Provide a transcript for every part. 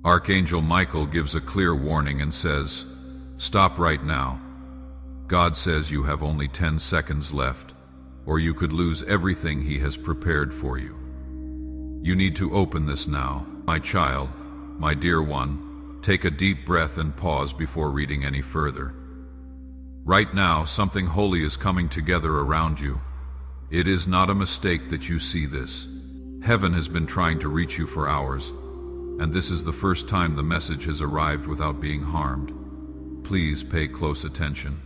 Archangel Michael gives a clear warning and says, "Stop right now." God says you have only 10 seconds left, or you could lose everything He has prepared for you. You need to open this now. My child, my dear one, take a deep breath and pause before reading any further. Right now, something holy is coming together around you. It is not a mistake that you see this. Heaven has been trying to reach you for hours, and this is the first time the message has arrived without being harmed. Please pay close attention.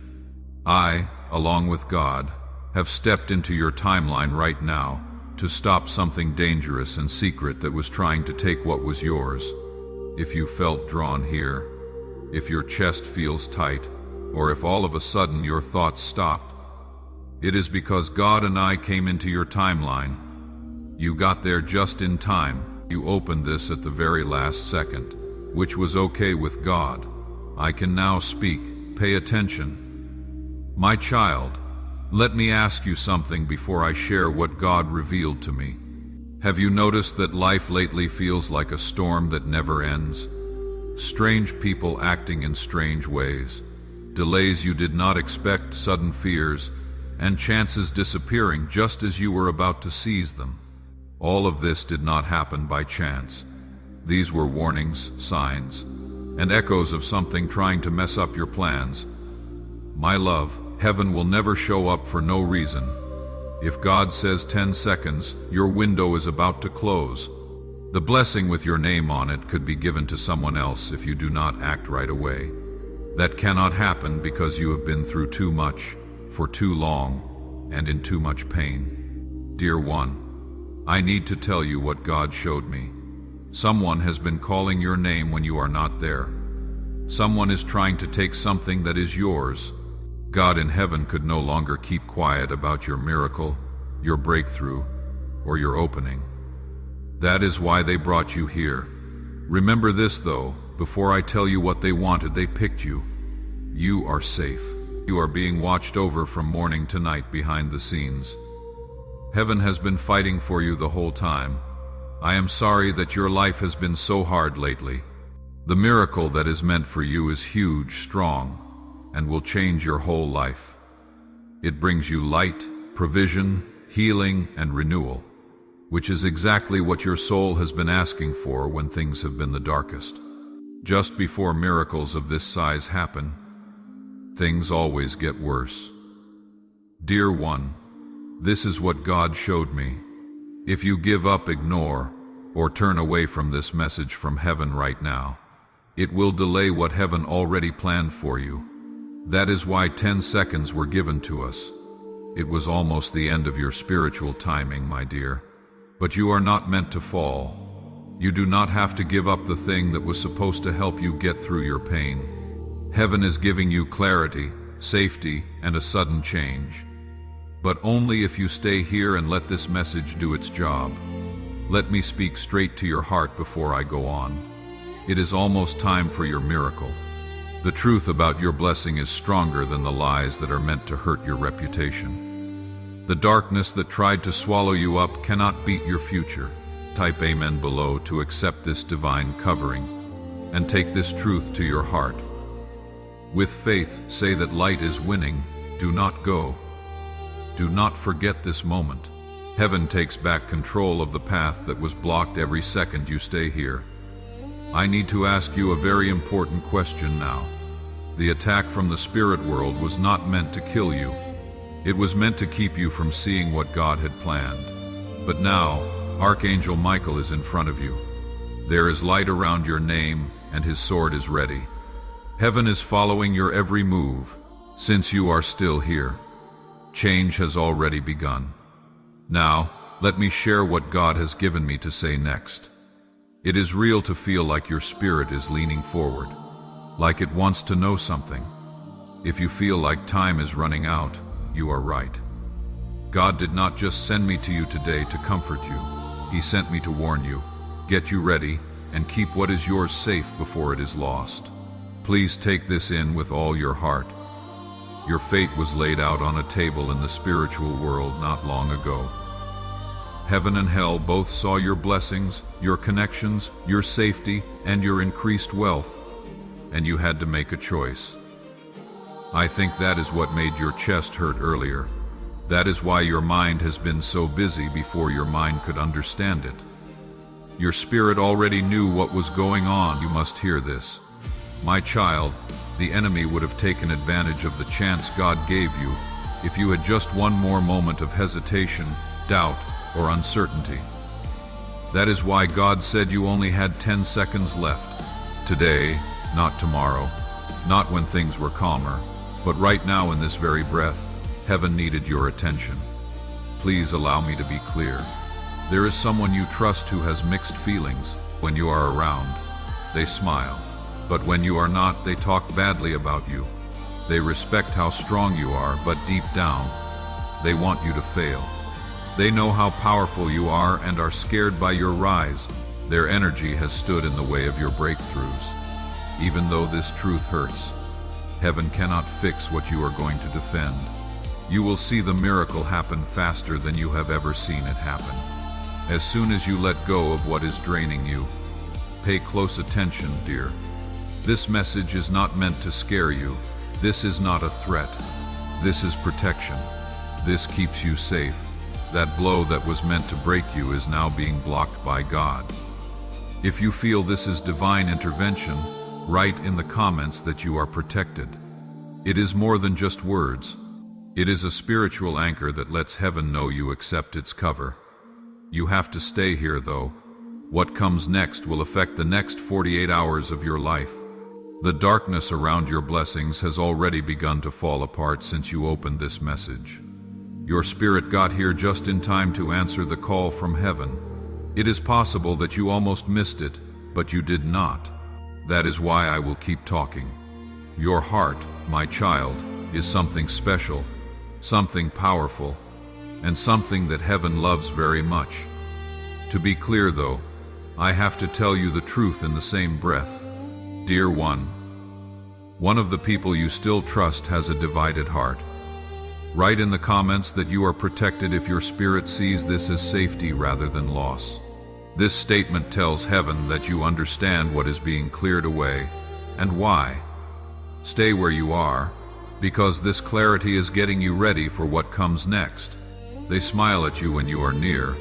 I, along with God, have stepped into your timeline right now to stop something dangerous and secret that was trying to take what was yours. If you felt drawn here, if your chest feels tight, or if all of a sudden your thoughts stopped, it is because God and I came into your timeline. You got there just in time. You opened this at the very last second, which was okay with God. I can now speak. Pay attention. My child, let me ask you something before I share what God revealed to me. Have you noticed that life lately feels like a storm that never ends? Strange people acting in strange ways, delays you did not expect, sudden fears, and chances disappearing just as you were about to seize them. All of this did not happen by chance. These were warnings, signs, and echoes of something trying to mess up your plans. My love, heaven will never show up for no reason. If God says 10 seconds, your window is about to close. The blessing with your name on it could be given to someone else if you do not act right away. That cannot happen because you have been through too much, for too long, and in too much pain. Dear one, I need to tell you what God showed me. Someone has been calling your name when you are not there. Someone is trying to take something that is yours. God in heaven could no longer keep quiet about your miracle, your breakthrough, or your opening. That is why they brought you here. Remember this though, before I tell you what they wanted, they picked you. You are safe. You are being watched over from morning to night behind the scenes. Heaven has been fighting for you the whole time. I am sorry that your life has been so hard lately. The miracle that is meant for you is huge, strong, and will change your whole life. It brings you light, provision, healing, and renewal, which is exactly what your soul has been asking for when things have been the darkest. Just before miracles of this size happen, things always get worse. Dear one, this is what God showed me. If you give up, ignore, or turn away from this message from heaven right now, it will delay what heaven already planned for you. That is why 10 seconds were given to us. It was almost the end of your spiritual timing, my dear. But you are not meant to fall. You do not have to give up the thing that was supposed to help you get through your pain. Heaven is giving you clarity, safety, and a sudden change. But only if you stay here and let this message do its job. Let me speak straight to your heart before I go on. It is almost time for your miracle. The truth about your blessing is stronger than the lies that are meant to hurt your reputation. The darkness that tried to swallow you up cannot beat your future. Type Amen below to accept this divine covering and take this truth to your heart. With faith, say that light is winning. Do not go. Do not forget this moment. Heaven takes back control of the path that was blocked every second you stay here. I need to ask you a very important question now. The attack from the spirit world was not meant to kill you. It was meant to keep you from seeing what God had planned. But now, Archangel Michael is in front of you. There is light around your name, and his sword is ready. Heaven is following your every move, since you are still here. Change has already begun. Now, let me share what God has given me to say next. It is real to feel like your spirit is leaning forward, like it wants to know something. If you feel like time is running out, you are right. God did not just send me to you today to comfort you. He sent me to warn you, get you ready, and keep what is yours safe before it is lost. Please take this in with all your heart. Your fate was laid out on a table in the spiritual world not long ago. Heaven and hell both saw your blessings, your connections, your safety, and your increased wealth, and you had to make a choice. I think that is what made your chest hurt earlier. That is why your mind has been so busy before your mind could understand it. Your spirit already knew what was going on. You must hear this. My child, the enemy would have taken advantage of the chance God gave you if you had just one more moment of hesitation, doubt, or uncertainty. That is why God said you only had 10 seconds left. Today, not tomorrow, not when things were calmer, but right now in this very breath, heaven needed your attention. Please allow me to be clear. There is someone you trust who has mixed feelings. When you are around, they smile. But when you are not, they talk badly about you. They respect how strong you are, but deep down, they want you to fail. They know how powerful you are and are scared by your rise. Their energy has stood in the way of your breakthroughs. Even though this truth hurts, heaven cannot fix what you are going to defend. You will see the miracle happen faster than you have ever seen it happen. As soon as you let go of what is draining you, pay close attention, dear. This message is not meant to scare you. This is not a threat. This is protection. This keeps you safe. That blow that was meant to break you is now being blocked by God. If you feel this is divine intervention, write in the comments that you are protected. It is more than just words. It is a spiritual anchor that lets heaven know you accept its cover. You have to stay here, though. What comes next will affect the next 48 hours of your life. The darkness around your blessings has already begun to fall apart since you opened this message. Your spirit got here just in time to answer the call from heaven. It is possible that you almost missed it, but you did not. That is why I will keep talking. Your heart, my child, is something special, something powerful, and something that heaven loves very much. To be clear, though, I have to tell you the truth in the same breath. Dear one of the people you still trust has a divided heart. Write in the comments that you are protected if your spirit sees this as safety rather than loss. This statement tells heaven that you understand what is being cleared away and why. Stay where you are, because this clarity is getting you ready for what comes next. They smile at you when you are near,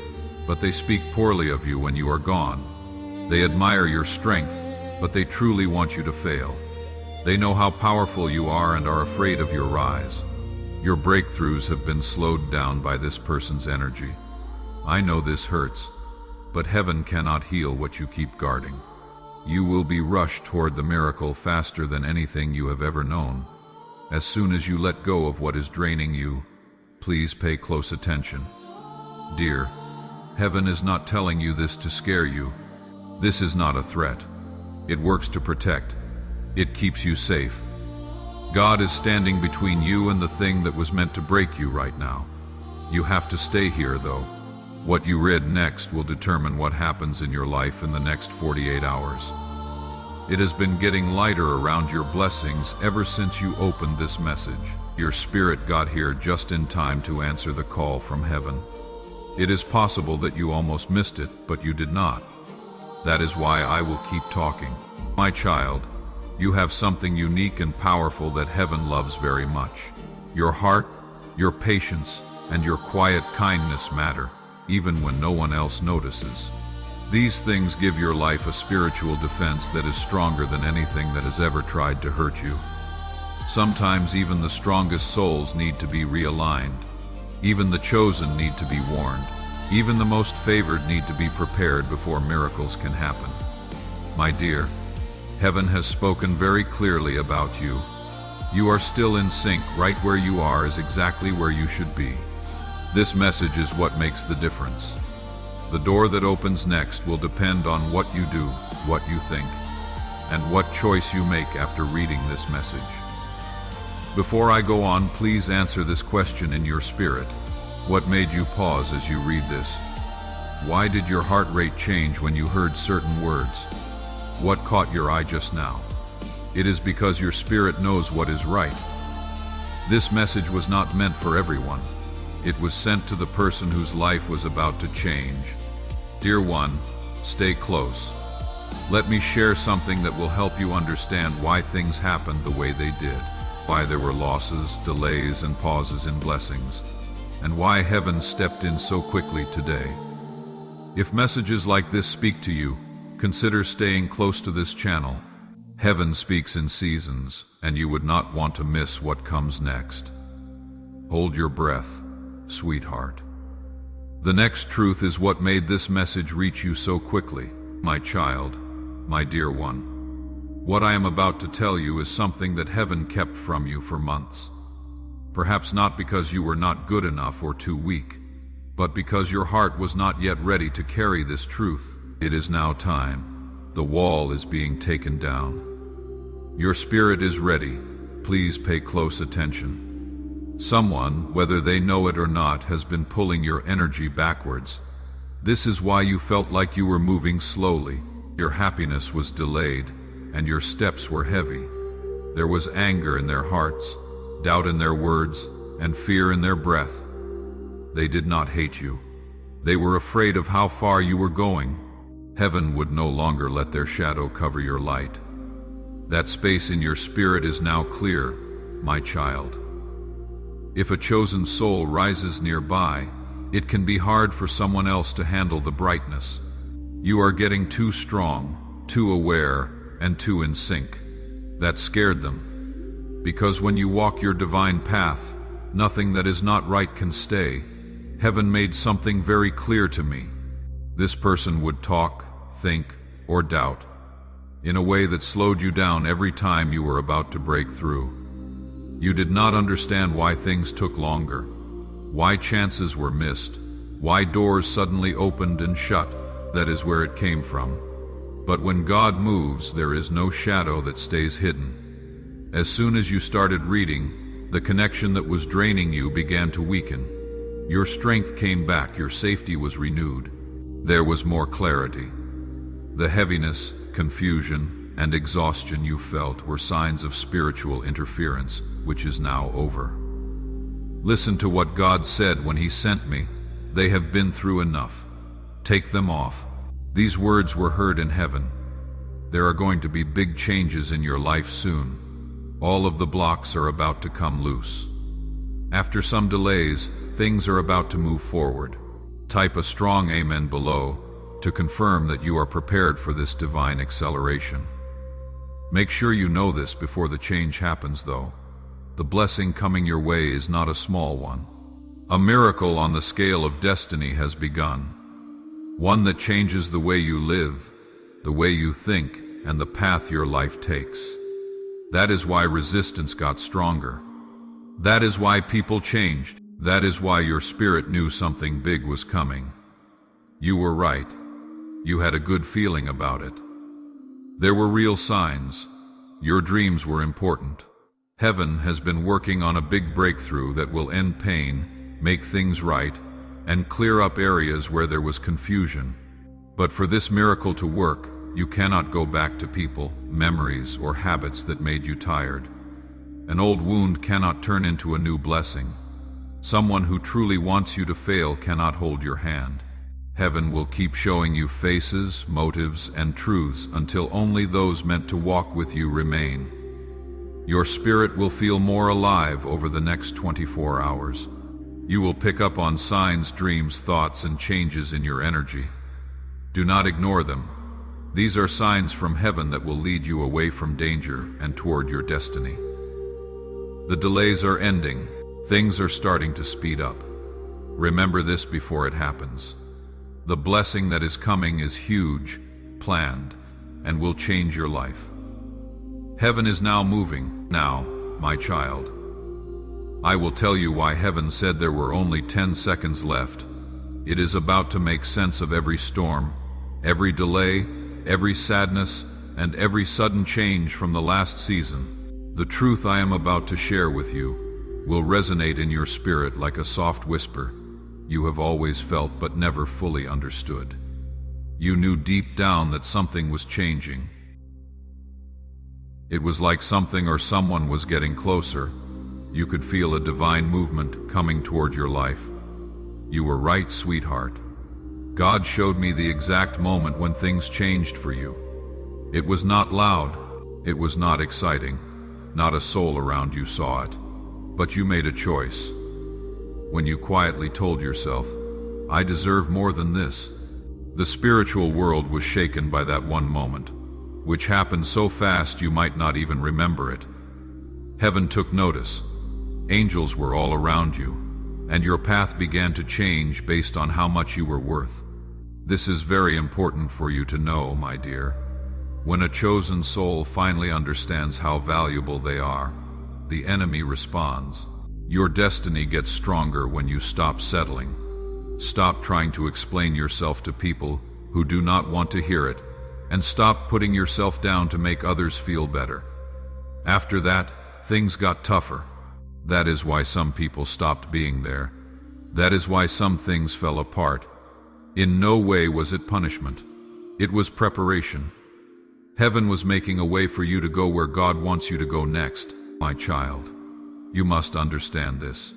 but they speak poorly of you when you are gone. They admire your strength, but they truly want you to fail. They know how powerful you are and are afraid of your rise. Your breakthroughs have been slowed down by this person's energy. I know this hurts, but heaven cannot heal what you keep guarding. You will be rushed toward the miracle faster than anything you have ever known. As soon as you let go of what is draining you, please pay close attention. Dear, heaven is not telling you this to scare you. This is not a threat. It works to protect. It keeps you safe. God is standing between you and the thing that was meant to break you right now. You have to stay here, though. What you read next will determine what happens in your life in the next 48 hours. It has been getting lighter around your blessings ever since you opened this message. Your spirit got here just in time to answer the call from heaven. It is possible that you almost missed it, but you did not. That is why I will keep talking. My child, you have something unique and powerful that heaven loves very much. Your heart, your patience, and your quiet kindness matter, even when no one else notices. These things give your life a spiritual defense that is stronger than anything that has ever tried to hurt you. Sometimes even the strongest souls need to be realigned. Even the chosen need to be warned. Even the most favored need to be prepared before miracles can happen. My dear, heaven has spoken very clearly about you. You are still in sync. Right where you are is exactly where you should be. This message is what makes the difference. The door that opens next will depend on what you do, what you think, and what choice you make after reading this message. Before I go on, please answer this question in your spirit. What made you pause as you read this? Why did your heart rate change when you heard certain words? What caught your eye just now? It is because your spirit knows what is right. This message was not meant for everyone. It was sent to the person whose life was about to change. Dear one, stay close. Let me share something that will help you understand why things happened the way they did, why there were losses, delays, and pauses in blessings, and why heaven stepped in so quickly today. If messages like this speak to you, consider staying close to this channel. Heaven speaks in seasons, and you would not want to miss what comes next. Hold your breath, sweetheart. The next truth is what made this message reach you so quickly, my child, my dear one. What I am about to tell you is something that heaven kept from you for months. Perhaps not because you were not good enough or too weak, but because your heart was not yet ready to carry this truth. It is now time. The wall is being taken down. Your spirit is ready. Please pay close attention. Someone, whether they know it or not, has been pulling your energy backwards. This is why you felt like you were moving slowly. Your happiness was delayed, and your steps were heavy. There was anger in their hearts, doubt in their words, and fear in their breath. They did not hate you. They were afraid of how far you were going. Heaven would no longer let their shadow cover your light. That space in your spirit is now clear, my child. If a chosen soul rises nearby, it can be hard for someone else to handle the brightness. You are getting too strong, too aware, and too in sync. That scared them. Because when you walk your divine path, nothing that is not right can stay. Heaven made something very clear to me. This person would talk, think, or doubt in a way that slowed you down every time you were about to break through. You did not understand why things took longer, why chances were missed, why doors suddenly opened and shut. That is where it came from. But when God moves, there is no shadow that stays hidden. As soon as you started reading, the connection that was draining you began to weaken. Your strength came back, your safety was renewed. There was more clarity. The heaviness, confusion, and exhaustion you felt were signs of spiritual interference, which is now over. Listen to what God said when He sent me. They have been through enough. Take them off. These words were heard in heaven. There are going to be big changes in your life soon. All of the blocks are about to come loose. After some delays, things are about to move forward. Type a strong amen below to confirm that you are prepared for this divine acceleration. Make sure you know this before the change happens, though. The blessing coming your way is not a small one. A miracle on the scale of destiny has begun. One that changes the way you live, the way you think, and the path your life takes. That is why resistance got stronger. That is why people changed. That is why your spirit knew something big was coming. You were right. You had a good feeling about it. There were real signs. Your dreams were important. Heaven has been working on a big breakthrough that will end pain, make things right, and clear up areas where there was confusion. But for this miracle to work, you cannot go back to people, memories, or habits that made you tired. An old wound cannot turn into a new blessing. Someone who truly wants you to fail cannot hold your hand. Heaven will keep showing you faces, motives, and truths until only those meant to walk with you remain. Your spirit will feel more alive over the next 24 hours. You will pick up on signs, dreams, thoughts, and changes in your energy. Do not ignore them. These are signs from heaven that will lead you away from danger and toward your destiny. The delays are ending. Things are starting to speed up. Remember this before it happens. The blessing that is coming is huge, planned, and will change your life. Heaven is now moving. Now, my child, I will tell you why heaven said there were only 10 seconds left. It is about to make sense of every storm, every delay, every sadness, and every sudden change from the last season. The truth I am about to share with you will resonate in your spirit like a soft whisper you have always felt but never fully understood. You knew deep down that something was changing. It was like something or someone was getting closer. You could feel a divine movement coming toward your life. You were right, sweetheart. God showed me the exact moment when things changed for you. It was not loud, it was not exciting, not a soul around you saw it, but you made a choice. When you quietly told yourself, I deserve more than this. The spiritual world was shaken by that one moment, which happened so fast you might not even remember it. Heaven took notice. Angels were all around you, and your path began to change based on how much you were worth. This is very important for you to know, my dear. When a chosen soul finally understands how valuable they are, the enemy responds. Your destiny gets stronger when you stop settling. Stop trying to explain yourself to people who do not want to hear it, and stop putting yourself down to make others feel better. After that, things got tougher. That is why some people stopped being there. That is why some things fell apart. In no way was it punishment. It was preparation. Heaven was making a way for you to go where God wants you to go next, my child. You must understand this.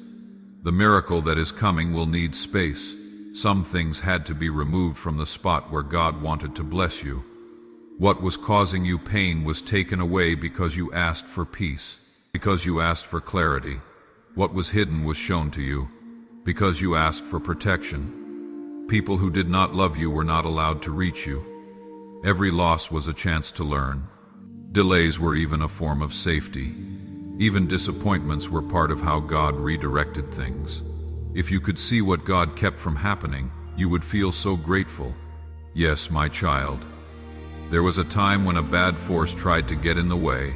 The miracle that is coming will need space. Some things had to be removed from the spot where God wanted to bless you. What was causing you pain was taken away because you asked for peace, because you asked for clarity. What was hidden was shown to you, because you asked for protection. People who did not love you were not allowed to reach you. Every loss was a chance to learn. Delays were even a form of safety. Even disappointments were part of how God redirected things. If you could see what God kept from happening, you would feel so grateful. Yes, my child. There was a time when a bad force tried to get in the way.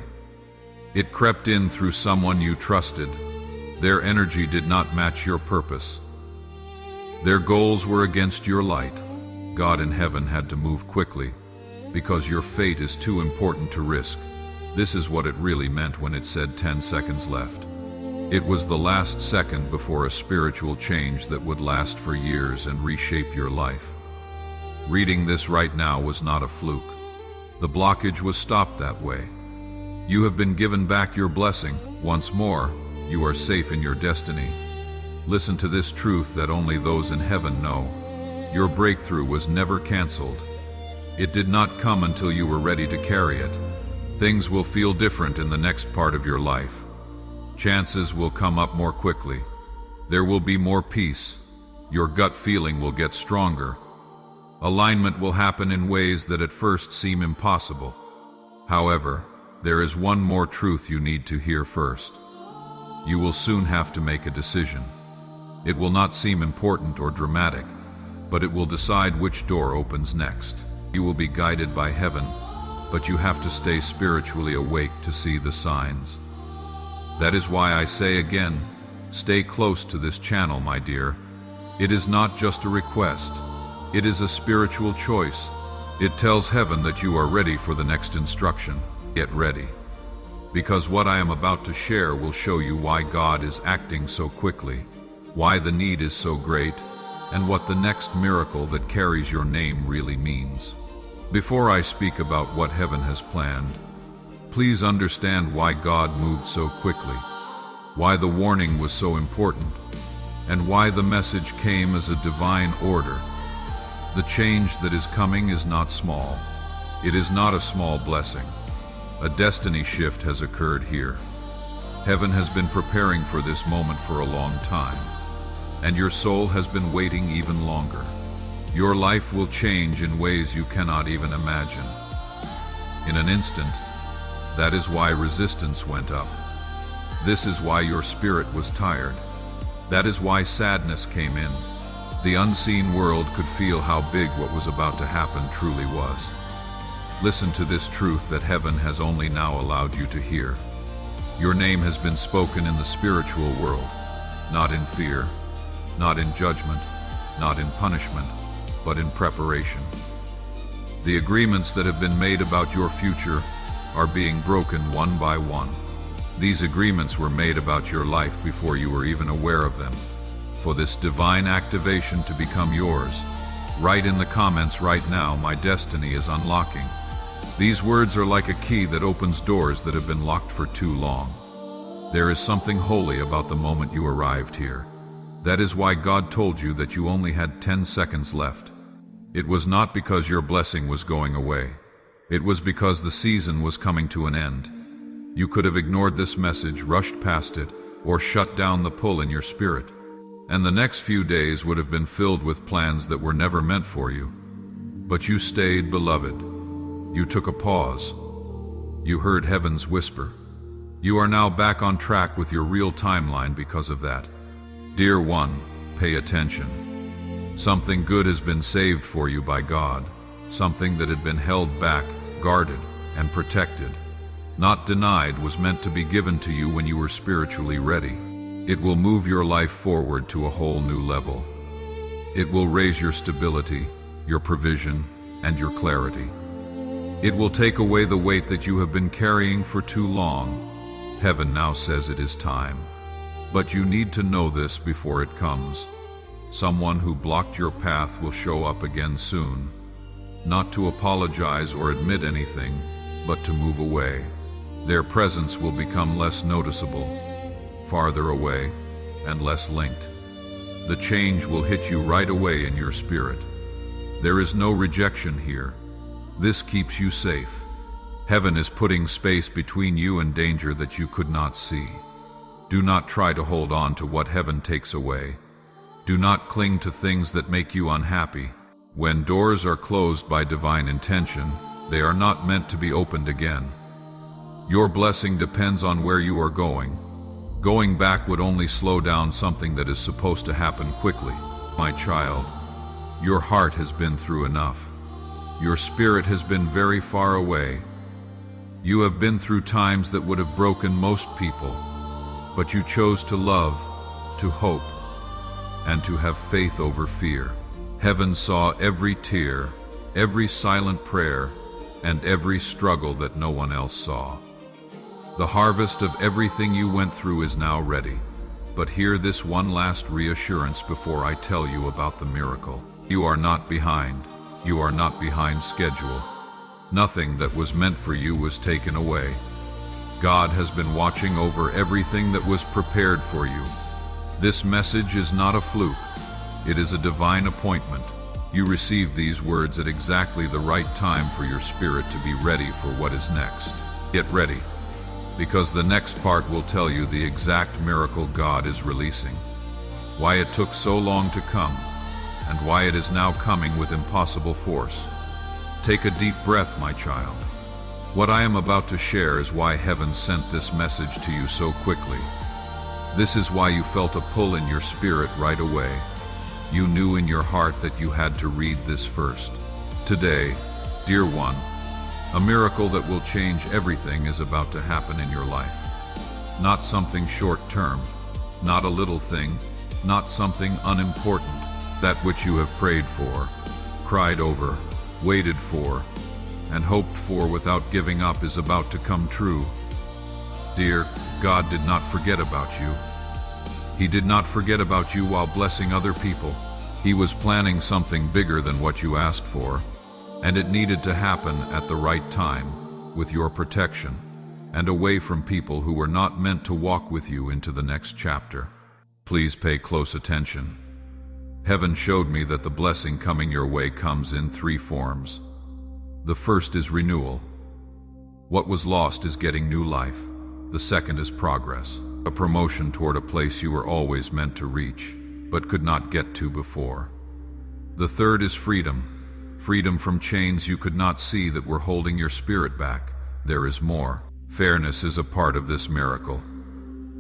It crept in through someone you trusted. Their energy did not match your purpose. Their goals were against your light. God in heaven had to move quickly, because your fate is too important to risk. This is what it really meant when it said 10 seconds left. It was the last second before a spiritual change that would last for years and reshape your life. Reading this right now was not a fluke. The blockage was stopped that way. You have been given back your blessing. Once more, you are safe in your destiny. Listen to this truth that only those in heaven know. Your breakthrough was never canceled. It did not come until you were ready to carry it. Things will feel different in the next part of your life. Chances will come up more quickly. There will be more peace. Your gut feeling will get stronger. Alignment will happen in ways that at first seem impossible. However, there is one more truth you need to hear first. You will soon have to make a decision. It will not seem important or dramatic, but it will decide which door opens next. You will be guided by heaven, but you have to stay spiritually awake to see the signs. That is why I say again, stay close to this channel, my dear. It is not just a request. It is a spiritual choice. It tells heaven that you are ready for the next instruction. Get ready. Because what I am about to share will show you why God is acting so quickly, why the need is so great, and what the next miracle that carries your name really means. Before I speak about what heaven has planned, please understand why God moved so quickly, why the warning was so important, and why the message came as a divine order. The change that is coming is not small. It is not a small blessing. A destiny shift has occurred here. Heaven has been preparing for this moment for a long time, and your soul has been waiting even longer. Your life will change in ways you cannot even imagine. In an instant, that is why resistance went up. This is why your spirit was tired. That is why sadness came in. The unseen world could feel how big what was about to happen truly was. Listen to this truth that heaven has only now allowed you to hear. Your name has been spoken in the spiritual world, not in fear, not in judgment, not in punishment, but in preparation. The agreements that have been made about your future are being broken one by one. These agreements were made about your life before you were even aware of them. For this divine activation to become yours, write in the comments right now, my destiny is unlocking. These words are like a key that opens doors that have been locked for too long. There is something holy about the moment you arrived here. That is why God told you that you only had 10 seconds left. It was not because your blessing was going away. It was because the season was coming to an end. You could have ignored this message, rushed past it, or shut down the pull in your spirit. And the next few days would have been filled with plans that were never meant for you. But you stayed, beloved. You took a pause. You heard heaven's whisper. You are now back on track with your real timeline because of that. Dear one, pay attention. Something good has been saved for you by God. Something that had been held back, guarded, and protected, not denied, was meant to be given to you when you were spiritually ready. It will move your life forward to a whole new level. It will raise your stability, your provision, and your clarity. It will take away the weight that you have been carrying for too long. Heaven now says it is time. But you need to know this before it comes. Someone who blocked your path will show up again soon. Not to apologize or admit anything, but to move away. Their presence will become less noticeable, farther away, and less linked. The change will hit you right away in your spirit. There is no rejection here. This keeps you safe. Heaven is putting space between you and danger that you could not see. Do not try to hold on to what heaven takes away. Do not cling to things that make you unhappy. When doors are closed by divine intention, they are not meant to be opened again. Your blessing depends on where you are going. Going back would only slow down something that is supposed to happen quickly. My child, your heart has been through enough. Your spirit has been very far away. You have been through times that would have broken most people, but you chose to love, to hope, and to have faith over fear. Heaven saw every tear, every silent prayer, and every struggle that no one else saw. The harvest of everything you went through is now ready. But hear this one last reassurance before I tell you about the miracle. You are not behind. You are not behind schedule. Nothing that was meant for you was taken away. God has been watching over everything that was prepared for you. This message is not a fluke. It is a divine appointment. You receive these words at exactly the right time for your spirit to be ready for what is next. Get ready, because the next part will tell you the exact miracle God is releasing, why it took so long to come, and why it is now coming with impossible force. Take a deep breath, my child. What I am about to share is why heaven sent this message to you so quickly. This is why you felt a pull in your spirit right away. You knew in your heart that you had to read this first. Today, dear one, a miracle that will change everything is about to happen in your life. Not something short-term, not a little thing, not something unimportant. That which you have prayed for, cried over, waited for, and hoped for without giving up is about to come true. Dear, God did not forget about you. He did not forget about you while blessing other people. He was planning something bigger than what you asked for, and it needed to happen at the right time, with your protection, and away from people who were not meant to walk with you into the next chapter. Please pay close attention. Heaven showed me that the blessing coming your way comes in 3 forms. The first is renewal. What was lost is getting new life. The second is progress, a promotion toward a place you were always meant to reach, but could not get to before. The third is freedom. Freedom from chains you could not see that were holding your spirit back. There is more. Fairness is a part of this miracle.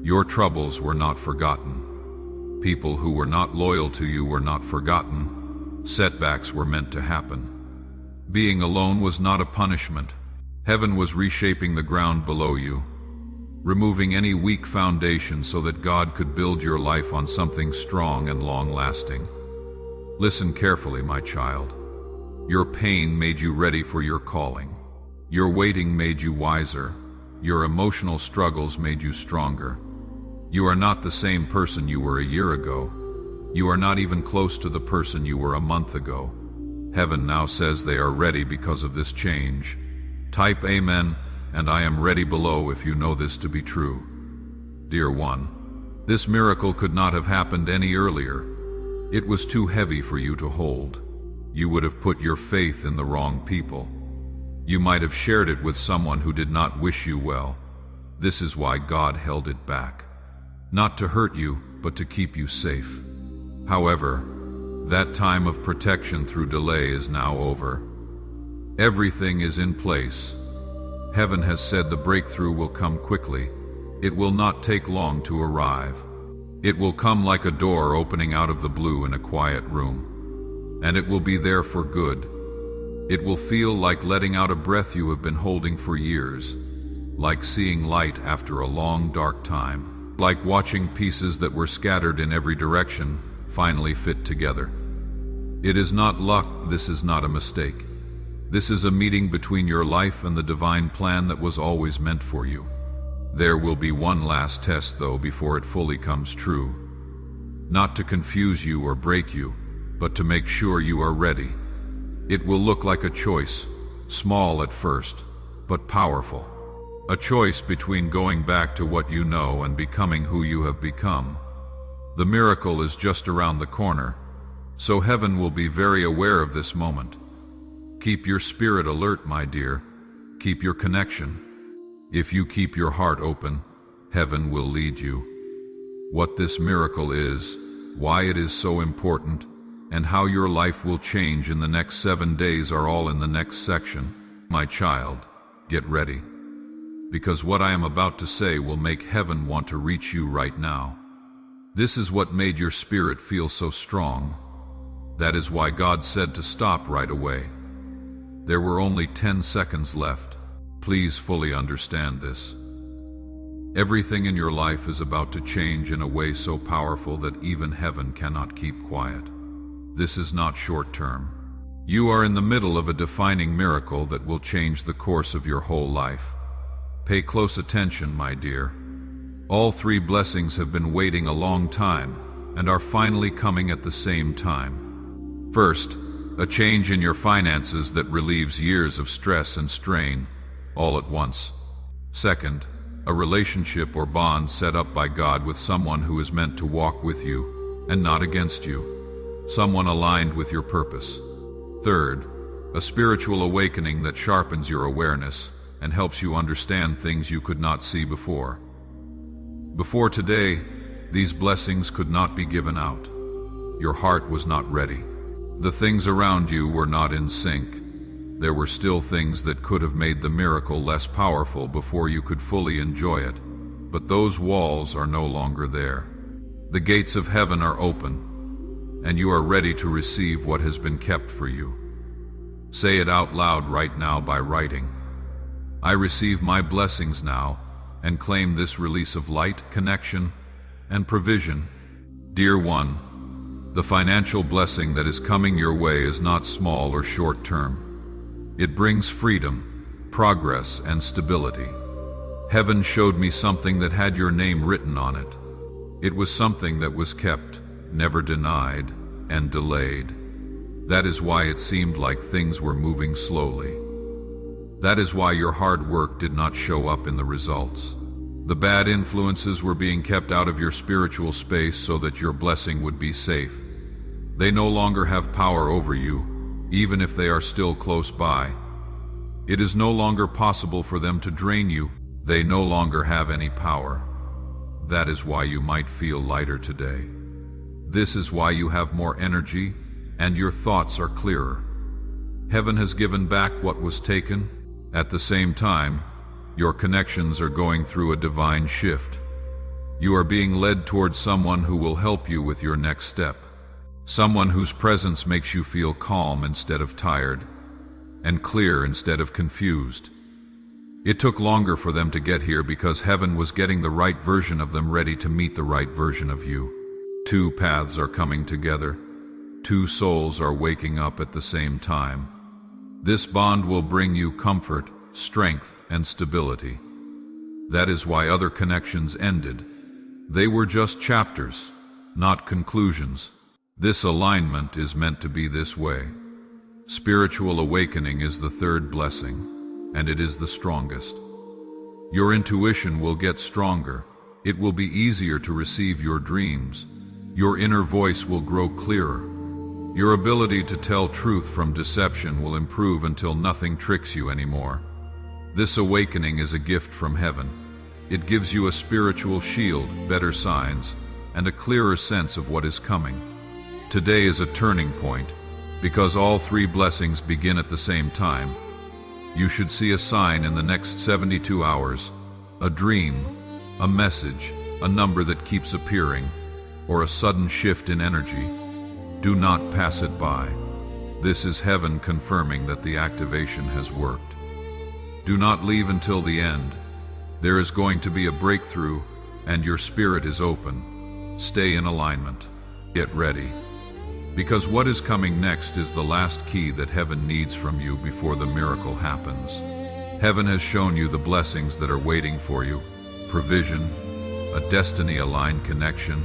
Your troubles were not forgotten. People who were not loyal to you were not forgotten. Setbacks were meant to happen. Being alone was not a punishment. Heaven was reshaping the ground below you, removing any weak foundation so that God could build your life on something strong and long-lasting. Listen carefully, my child. Your pain made you ready for your calling. Your waiting made you wiser. Your emotional struggles made you stronger. You are not the same person you were a year ago. You are not even close to the person you were a month ago. Heaven now says they are ready because of this change. Type Amen, and I am ready below if you know this to be true. Dear one, This miracle could not have happened any earlier. It was too heavy for you to hold. You would have put your faith in the wrong people. You might have shared it with someone who did not wish you well. This is why God held it back. Not to hurt you, but to keep you safe. However, that time of protection through delay is now over. Everything is in place. Heaven has said the breakthrough will come quickly. It will not take long to arrive. It will come like a door opening out of the blue in a quiet room. And it will be there for good. It will feel like letting out a breath you have been holding for years, like seeing light after a long dark time, like watching pieces that were scattered in every direction finally fit together. It is not luck, this is not a mistake. This is a meeting between your life and the divine plan that was always meant for you. There will be one last test, though, before it fully comes true. Not to confuse you or break you, but to make sure you are ready. It will look like a choice, small at first, but powerful. A choice between going back to what you know and becoming who you have become. The miracle is just around the corner, so heaven will be very aware of this moment. Keep your spirit alert, my dear. Keep your connection. If you keep your heart open, heaven will lead you. What this miracle is, why it is so important, and how your life will change in the next 7 days are all in the next section. My child, get ready. Because what I am about to say will make heaven want to reach you right now. This is what made your spirit feel so strong. That is why God said to stop right away. There were only 10 seconds left. Please fully understand this. Everything in your life is about to change in a way so powerful that even heaven cannot keep quiet. This is not short term. You are in the middle of a defining miracle that will change the course of your whole life. Pay close attention, my dear. All 3 blessings have been waiting a long time and are finally coming at the same time. First, a change in your finances that relieves years of stress and strain all at once. Second, a relationship or bond set up by God with someone who is meant to walk with you and not against you, someone aligned with your purpose. Third, a spiritual awakening that sharpens your awareness and helps you understand things you could not see before. Before today, these blessings could not be given out. Your heart was not ready. The things around you were not in sync. There were still things that could have made the miracle less powerful before you could fully enjoy it, but those walls are no longer there. The gates of heaven are open, and you are ready to receive what has been kept for you. Say it out loud right now by writing. I receive my blessings now and claim this release of light, connection, and provision. Dear one, the financial blessing that is coming your way is not small or short-term. It brings freedom, progress, and stability. Heaven showed me something that had your name written on it. It was something that was kept, never denied, and delayed. That is why it seemed like things were moving slowly. That is why your hard work did not show up in the results. The bad influences were being kept out of your spiritual space so that your blessing would be safe. They no longer have power over you, even if they are still close by. It is no longer possible for them to drain you. They no longer have any power. That is why you might feel lighter today. This is why you have more energy and your thoughts are clearer. Heaven has given back what was taken. At the same time, your connections are going through a divine shift. You are being led towards someone who will help you with your next step. Someone whose presence makes you feel calm instead of tired, and clear instead of confused. It took longer for them to get here because heaven was getting the right version of them ready to meet the right version of you. 2 paths are coming together. 2 souls are waking up at the same time. This bond will bring you comfort, strength, and stability. That is why other connections ended. They were just chapters, not conclusions. This alignment is meant to be this way. Spiritual awakening is the 3rd blessing, and it is the strongest. Your intuition will get stronger, it will be easier to receive your dreams. Your inner voice will grow clearer. Your ability to tell truth from deception will improve until nothing tricks you anymore. This awakening is a gift from heaven. It gives you a spiritual shield, better signs, and a clearer sense of what is coming. Today is a turning point, because all three blessings begin at the same time. You should see a sign in the next 72 hours, a dream, a message, a number that keeps appearing, or a sudden shift in energy. Do not pass it by. This is heaven confirming that the activation has worked. Do not leave until the end. There is going to be a breakthrough, and your spirit is open. Stay in alignment. Get ready. Because what is coming next is the last key that heaven needs from you before the miracle happens. Heaven has shown you the blessings that are waiting for you: provision, a destiny-aligned connection,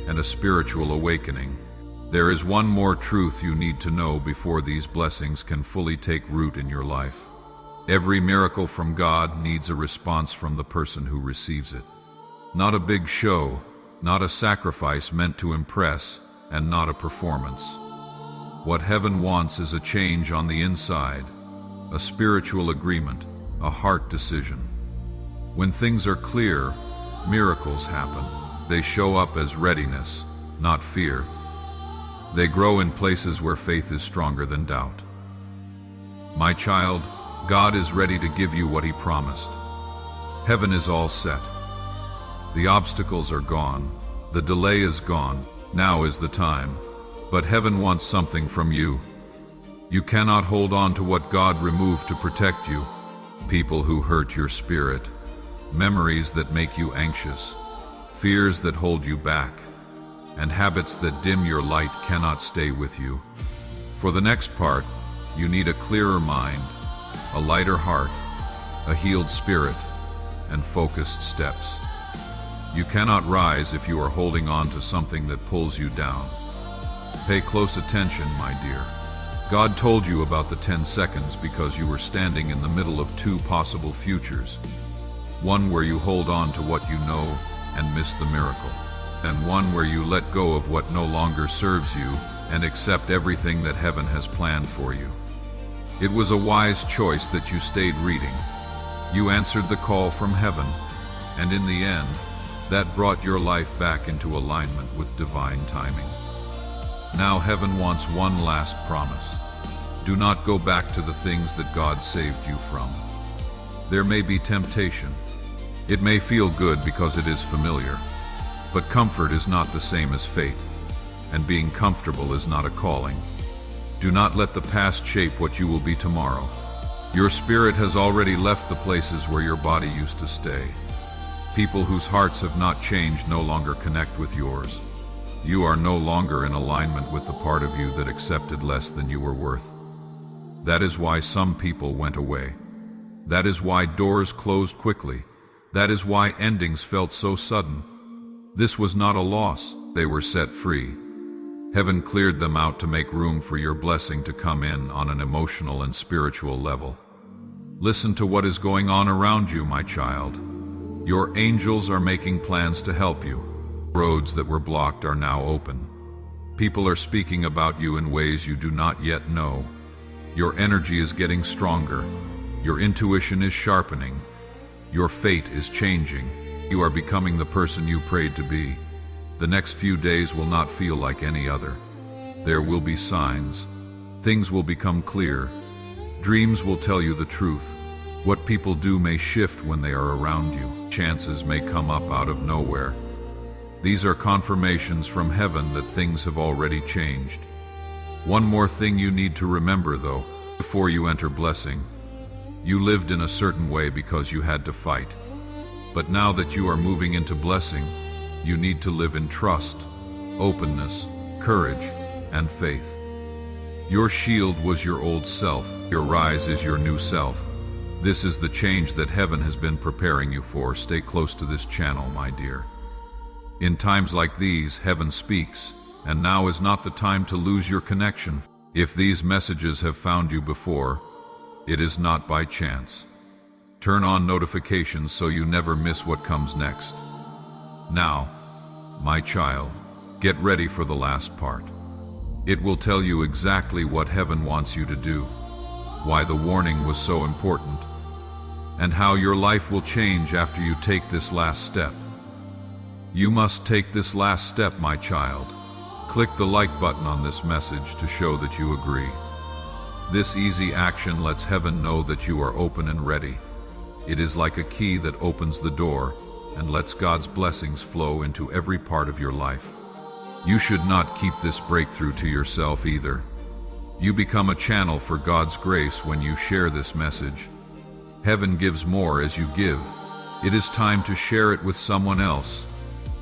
and a spiritual awakening. There is one more truth you need to know before these blessings can fully take root in your life. Every miracle from God needs a response from the person who receives it. Not a big show, not a sacrifice meant to impress, and not a performance. What heaven wants is a change on the inside, a spiritual agreement, a heart decision. When things are clear, miracles happen. They show up as readiness, not fear. They grow in places where faith is stronger than doubt. My child, God is ready to give you what He promised. Heaven is all set. The obstacles are gone. The delay is gone. Now is the time. But heaven wants something from you. You cannot hold on to what God removed to protect you. People who hurt your spirit, memories that make you anxious, fears that hold you back, and habits that dim your light cannot stay with you. For the next part, you need a clearer mind, a lighter heart, a healed spirit, and focused steps. You cannot rise if you are holding on to something that pulls you down. Pay close attention, my dear. God told you about the 10 seconds because you were standing in the middle of two possible futures. One where you hold on to what you know and miss the miracle, and one where you let go of what no longer serves you and accept everything that heaven has planned for you. It was a wise choice that you stayed reading. You answered the call from heaven, and in the end, that brought your life back into alignment with divine timing. Now heaven wants one last promise. Do not go back to the things that God saved you from. There may be temptation. It may feel good because it is familiar. But comfort is not the same as faith, and being comfortable is not a calling. Do not let the past shape what you will be tomorrow. Your spirit has already left the places where your body used to stay. People whose hearts have not changed no longer connect with yours. You are no longer in alignment with the part of you that accepted less than you were worth. That is why some people went away. That is why doors closed quickly. That is why endings felt so sudden. This was not a loss. They were set free. Heaven cleared them out to make room for your blessing to come in on an emotional and spiritual level. Listen to what is going on around you, my child. Your angels are making plans to help you. Roads that were blocked are now open. People are speaking about you in ways you do not yet know. Your energy is getting stronger. Your intuition is sharpening. Your fate is changing. You are becoming the person you prayed to be. The next few days will not feel like any other. There will be signs. Things will become clear. Dreams will tell you the truth. What people do may shift when they are around you. Chances may come up out of nowhere. These are confirmations from heaven that things have already changed. One more thing you need to remember, though, before you enter blessing. You lived in a certain way because you had to fight. But now that you are moving into blessing, you need to live in trust, openness, courage, and faith. Your shield was your old self. Your rise is your new self. This is the change that heaven has been preparing you for. Stay close to this channel, my dear. In times like these, heaven speaks, and now is not the time to lose your connection. If these messages have found you before, it is not by chance. Turn on notifications so you never miss what comes next. Now, my child, get ready for the last part. It will tell you exactly what heaven wants you to do, why the warning was so important, and how your life will change after you take this last step. You must take this last step, my child. Click the like button on this message to show that you agree. This easy action lets heaven know that you are open and ready. It is like a key that opens the door and lets God's blessings flow into every part of your life. You should not keep this breakthrough to yourself either. You become a channel for God's grace when you share this message. Heaven gives more as you give. It is time to share it with someone else.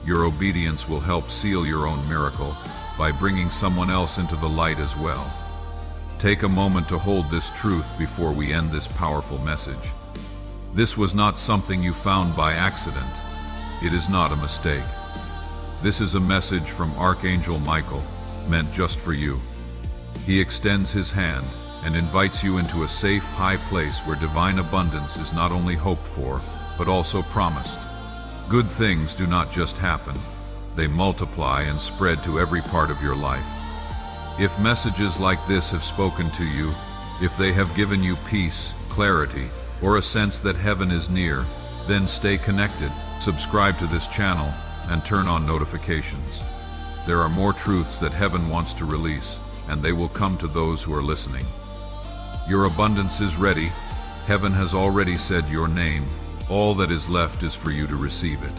Your obedience will help seal your own miracle by bringing someone else into the light as well. Take a moment to hold this truth before we end this powerful message. This was not something you found by accident. It is not a mistake. This is a message from Archangel Michael, meant just for you. He extends his hand and invites you into a safe, high place where divine abundance is not only hoped for, but also promised. Good things do not just happen. They multiply and spread to every part of your life. If messages like this have spoken to you, if they have given you peace, clarity, or a sense that heaven is near, then stay connected, subscribe to this channel, and turn on notifications. There are more truths that heaven wants to release, and they will come to those who are listening. Your abundance is ready. Heaven has already said your name. All that is left is for you to receive it.